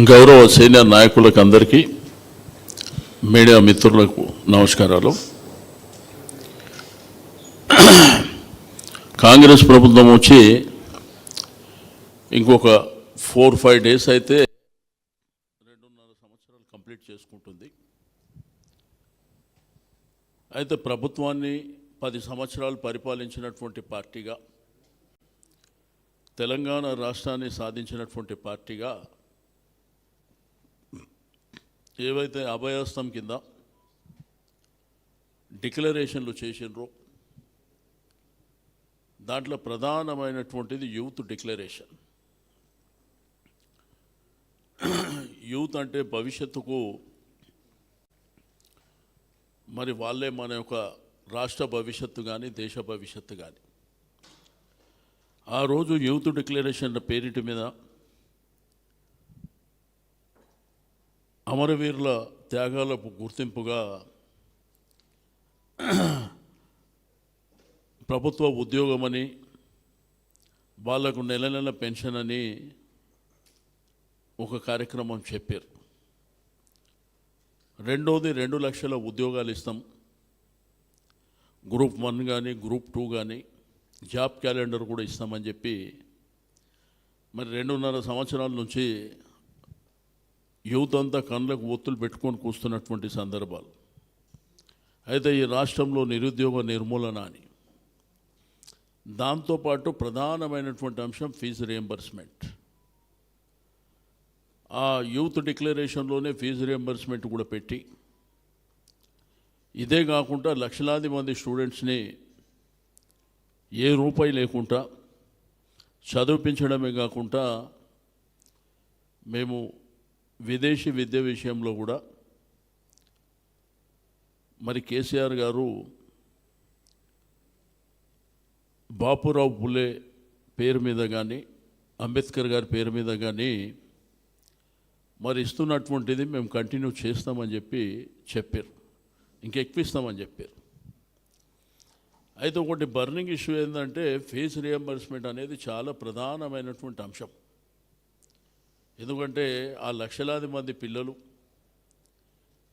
గౌరవ సీనియర్ నాయకులకు అందరికీ మీడియా మిత్రులకు నమస్కారాలు. కాంగ్రెస్ ప్రభుత్వం వచ్చి ఇంకొక 4-5 డేస్ అయితే 2.5 సంవత్సరాలు కంప్లీట్ చేసుకుంటుంది. అయితే ప్రభుత్వాన్ని 10 సంవత్సరాలు పరిపాలించినటువంటి పార్టీగా, తెలంగాణ రాష్ట్రాన్ని సాధించినటువంటి పార్టీగా ఏవైతే అభయహస్తం కింద డిక్లరేషన్లు చేసినరో దాంట్లో ప్రధానమైనటువంటిది యూత్ డిక్లరేషన్. యూత్ అంటే భవిష్యత్తుకు మరి వాళ్ళే మన యొక్క రాష్ట్ర భవిష్యత్తు కానీ దేశ భవిష్యత్తు కానీ. ఆ రోజు యూత్ డిక్లరేషన్ పేరిటి మీద అమరవీరుల త్యాగాలకు గుర్తింపుగా ప్రభుత్వ ఉద్యోగమని, వాళ్లకు నెల నెల పెన్షన్ అని ఒక కార్యక్రమం చెప్పారు. రెండోది 2 లక్షల ఉద్యోగాలు ఇస్తాం, గ్రూప్ 1 కానీ గ్రూప్ 2 కానీ జాబ్ క్యాలెండర్ కూడా ఇస్తామని చెప్పి మరి 2.5 సంవత్సరాల నుంచి యూత్ అంతా కళ్ళకు ఒత్తులు పెట్టుకొని కూస్తున్నటువంటి సందర్భాలు. అయితే ఈ రాష్ట్రంలో నిరుద్యోగ నిర్మూలన అని, దాంతోపాటు ప్రధానమైనటువంటి అంశం ఫీజు రియంబర్స్మెంట్. ఆ యూత్ డిక్లరేషన్లోనే ఫీజు రియంబర్స్మెంట్ కూడా పెట్టి, ఇదే కాకుండా లక్షలాది మంది స్టూడెంట్స్ని ఏ రూపాయి లేకుండా చదివించడమే కాకుండా మేము విదేశీ విద్య విషయంలో కూడా మరి కేసీఆర్ గారు బాపురావు పులే పేరు మీద కానీ అంబేద్కర్ గారి పేరు మీద కానీ మరి ఇస్తున్నటువంటిది మేము కంటిన్యూ చేస్తామని చెప్పారు, ఇంకెక్కిస్తామని చెప్పారు. అయితే ఒకటి బర్నింగ్ ఇష్యూ ఏంటంటే ఫీజు రియంబర్స్మెంట్ అనేది చాలా ప్రధానమైనటువంటి అంశం. ఎందుకంటే ఆ లక్షలాది మంది పిల్లలు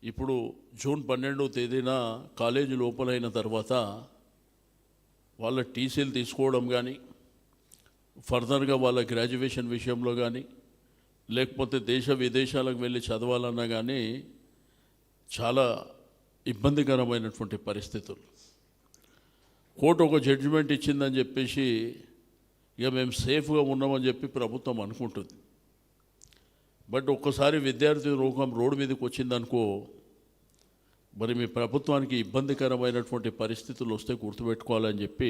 ఇప్పుడు జూన్ 12వ తేదీన కాలేజీ లోపలైన తర్వాత వాళ్ళ టీసీలు తీసుకోవడం కానీ, ఫర్దర్గా వాళ్ళ గ్రాడ్యుయేషన్ విషయంలో కానీ, లేకపోతే దేశ విదేశాలకు వెళ్ళి చదవాలన్నా కానీ చాలా ఇబ్బందికరమైనటువంటి పరిస్థితులు. కోర్టు ఒక జడ్జిమెంట్ ఇచ్చిందని చెప్పేసి ఇక మేము సేఫ్గా ఉన్నామని చెప్పి ప్రభుత్వం అనుకుంటుంది. బట్ ఒక్కసారి విద్యార్థి రూపం రోడ్డు మీదకి వచ్చిందనుకో, మరి మీ ప్రభుత్వానికి ఇబ్బందికరమైనటువంటి పరిస్థితులు వస్తే గుర్తుపెట్టుకోవాలని చెప్పి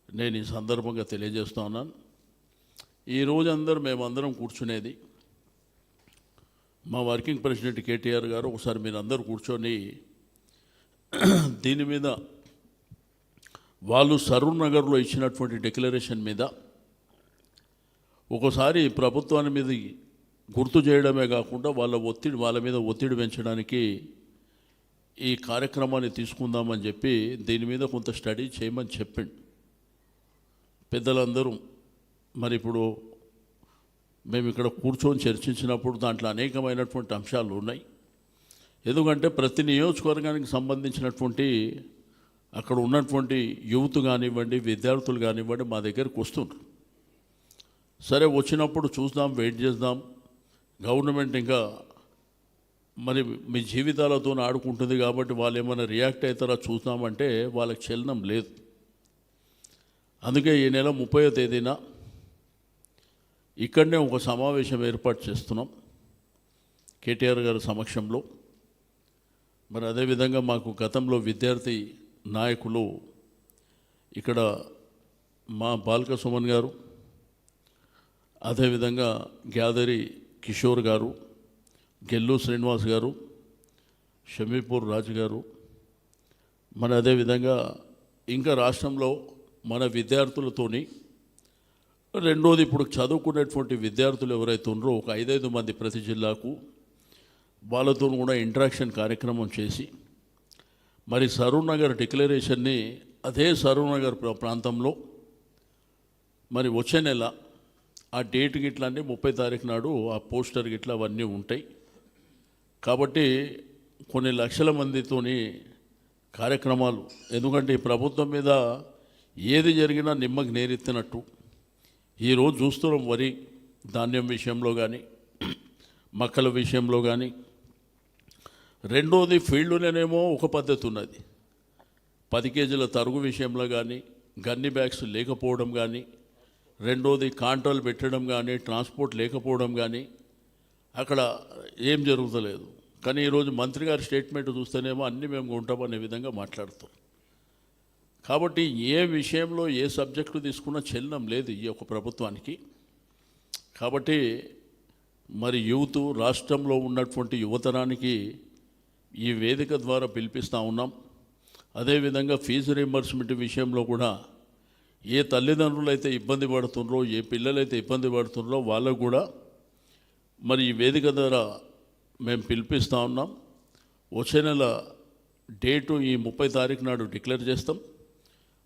నేను ఈ సందర్భంగా తెలియజేస్తా ఉన్నాను. ఈరోజు మేమందరం కూర్చునేది, మా వర్కింగ్ ప్రెసిడెంట్ కేటీఆర్ గారు ఒకసారి మీరు అందరూ కూర్చొని దీని మీద వాళ్ళు సరూర్ నగర్లో ఇచ్చినటువంటి డిక్లరేషన్ మీద ఒకసారి ప్రభుత్వాన్ని మీద గుర్తు చేయడమే కాకుండా వాళ్ళ మీద ఒత్తిడి పెంచడానికి ఈ కార్యక్రమాన్ని తీసుకుందామని చెప్పి దీని మీద కొంత స్టడీ చేయమని చెప్పిండు పెద్దలందరూ. మరి ఇప్పుడు మేము ఇక్కడ కూర్చొని చర్చించినప్పుడు దాంట్లో అనేకమైనటువంటి అంశాలు ఉన్నాయి. ఎందుకంటే ప్రతి నియోజకవర్గానికి సంబంధించినటువంటి అక్కడ ఉన్నటువంటి యూత్ కానివ్వండి, విద్యార్థులు కానివ్వండి మా దగ్గరకు వస్తుండ్రు. సరే వచ్చినప్పుడు చూద్దాం, వెయిట్ చేద్దాం, గవర్నమెంట్ ఇంకా మరి మీ జీవితాలతో ఆడుకుంటుంది కాబట్టి వాళ్ళు ఏమైనా రియాక్ట్ అవుతారా చూద్దామంటే వాళ్ళకి చలనం లేదు. అందుకే ఈ నెల 30వ తేదీన ఇక్కడనే ఒక సమావేశం ఏర్పాటు చేస్తున్నాం కేటీఆర్ గారి సమక్షంలో. మరి అదేవిధంగా మాకు గతంలో విద్యార్థి నాయకులు ఇక్కడ మా బాల్క సుమన్ గారు, అదేవిధంగా గ్యాదరి కిషోర్ గారు, గెల్లు శ్రీనివాస్ గారు, షమీపూర్ రాజు గారు, మరి అదేవిధంగా ఇంకా రాష్ట్రంలో మన విద్యార్థులతోని రెండోది ఇప్పుడు చదువుకునేటువంటి విద్యార్థులు ఎవరైతే ఉన్నారో ఒక 5 మంది ప్రతి జిల్లాకు వాళ్ళతో కూడా ఇంటరాక్షన్ కార్యక్రమం చేసి మరి సరూర్ నగర్ డిక్లరేషన్ని అదే సరూర్ నగర్ ప్రాంతంలో మరి వచ్చే నెల ఆ డేట్ గిట్లా అన్నీ 30 తారీఖు నాడు ఆ పోస్టర్ గిట్లా అవన్నీ ఉంటాయి. కాబట్టి కొన్ని లక్షల మందితోని కార్యక్రమాలు, ఎందుకంటే ఈ ప్రభుత్వం మీద ఏది జరిగినా నిమ్మకి నేరెత్తినట్టు ఈరోజు చూస్తున్నాం. వరి ధాన్యం విషయంలో కానీ, మక్కల విషయంలో కానీ. రెండోది ఫీల్డ్లోనేమో ఒక పద్ధతి ఉన్నది. 10 కేజీల తరుగు విషయంలో కానీ, గన్ని బ్యాగ్స్ లేకపోవడం కానీ, రెండోది కాంట్రాలు పెట్టడం కానీ, ట్రాన్స్పోర్ట్ లేకపోవడం కానీ, అక్కడ ఏం జరుగుతలేదు. కానీ ఈరోజు మంత్రి గారి స్టేట్మెంట్ చూస్తేనేమో అన్నీ మేము కొంటామనే విధంగా మాట్లాడుతాం. కాబట్టి ఏ విషయంలో ఏ సబ్జెక్టు తీసుకున్నా చెల్లడం లేదు ఈ యొక్క ప్రభుత్వానికి. కాబట్టి మరి యూత్ రాష్ట్రంలో ఉన్నటువంటి యువతరానికి ఈ వేదిక ద్వారా పిలిపిస్తూ ఉన్నాం. అదేవిధంగా ఫీజు రీయింబర్స్మెంట్ విషయంలో కూడా ఏ తల్లిదండ్రులు అయితే ఇబ్బంది పడుతున్నారో, ఏ పిల్లలైతే ఇబ్బంది పడుతున్నారో వాళ్ళకు కూడా మరి ఈ వేదిక ద్వారా మేము పిలిపిస్తూ ఉన్నాం. వచ్చే నెల డేటు ఈ 30 తారీఖు నాడు డిక్లేర్ చేస్తాం.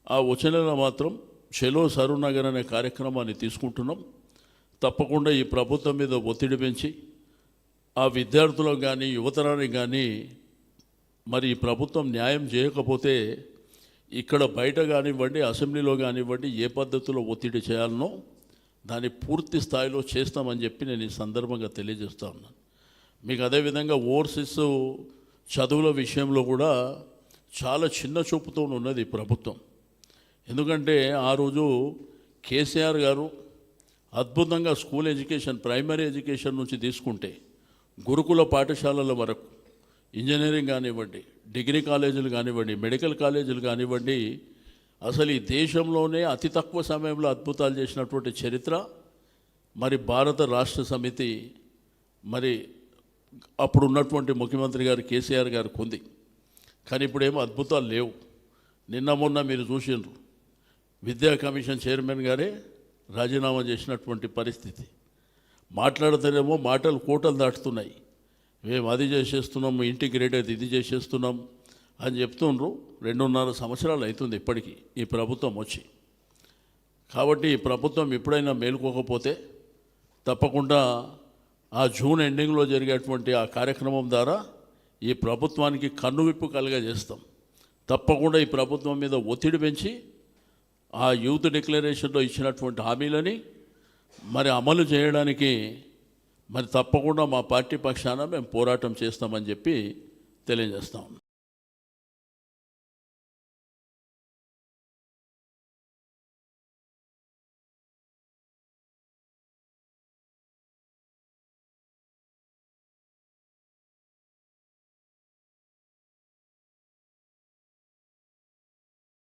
ఆ వచ్చే నెల మాత్రం చలో సరూర్ నగర్ అనే కార్యక్రమాన్ని తీసుకుంటున్నాం. తప్పకుండా ఈ ప్రభుత్వం మీద ఒత్తిడి పెంచి ఆ విద్యార్థులకు కానీ, యువతరానికి కానీ మరి ఈ ప్రభుత్వం న్యాయం చేయకపోతే ఇక్కడ బయట కానివ్వండి, అసెంబ్లీలో కానివ్వండి, ఏ పద్ధతిలో ఒత్తిడి చేయాలనో దాన్ని పూర్తి స్థాయిలో చేస్తామని చెప్పి నేను ఈ సందర్భంగా తెలియజేస్తూ ఉన్నాను. మీకు అదేవిధంగా ఓవర్సీస్ చదువుల విషయంలో కూడా చాలా చిన్న చూపుతో ఉన్నది ఈ ప్రభుత్వం. ఎందుకంటే ఆ రోజు కేసీఆర్ గారు అద్భుతంగా స్కూల్ ఎడ్యుకేషన్, ప్రైమరీ ఎడ్యుకేషన్ నుంచి తీసుకుంటే గురుకుల పాఠశాలల వరకు, ఇంజనీరింగ్ కానివ్వండి, డిగ్రీ కాలేజీలు కానివ్వండి, మెడికల్ కాలేజీలు కానివ్వండి, అసలు ఈ దేశంలోనే అతి తక్కువ సమయంలో అద్భుతాలు చేసినటువంటి చరిత్ర మరి భారత రాష్ట్ర సమితి మరి అప్పుడు ఉన్నటువంటి ముఖ్యమంత్రి గారు కేసీఆర్ గారికి ఉంది. కానీ ఇప్పుడేమో అద్భుతాలు లేవు. నిన్న మొన్న మీరు చూసిండ్రు, విద్యా కమిషన్ చైర్మన్ గారే రాజీనామా చేసినటువంటి పరిస్థితి. మాట్లాడితేనేమో మాటలు కోటలు దాటుతున్నాయి. మేము అది చేసేస్తున్నాము, ఇంటిగ్రేటెడ్ ఇది చేసేస్తున్నాం అని చెప్తుండ్రు. 2.5 సంవత్సరాలు అవుతుంది ఇప్పటికీ ఈ ప్రభుత్వం వచ్చి. కాబట్టి ఈ ప్రభుత్వం ఎప్పుడైనా మేలుకోకపోతే తప్పకుండా ఆ జూన్ ఎండింగ్లో జరిగేటువంటి ఆ కార్యక్రమం ద్వారా ఈ ప్రభుత్వానికి కన్నువిప్పు కలుగజేస్తాం. తప్పకుండా ఈ ప్రభుత్వం మీద ఒత్తిడి పెంచి ఆ యూత్ డిక్లరేషన్లో ఇచ్చినటువంటి హామీలని మరి అమలు చేయడానికి మరి తప్పకుండా మా పార్టీ పక్షాన మేము పోరాటం చేస్తామని చెప్పి తెలియజేస్తాం.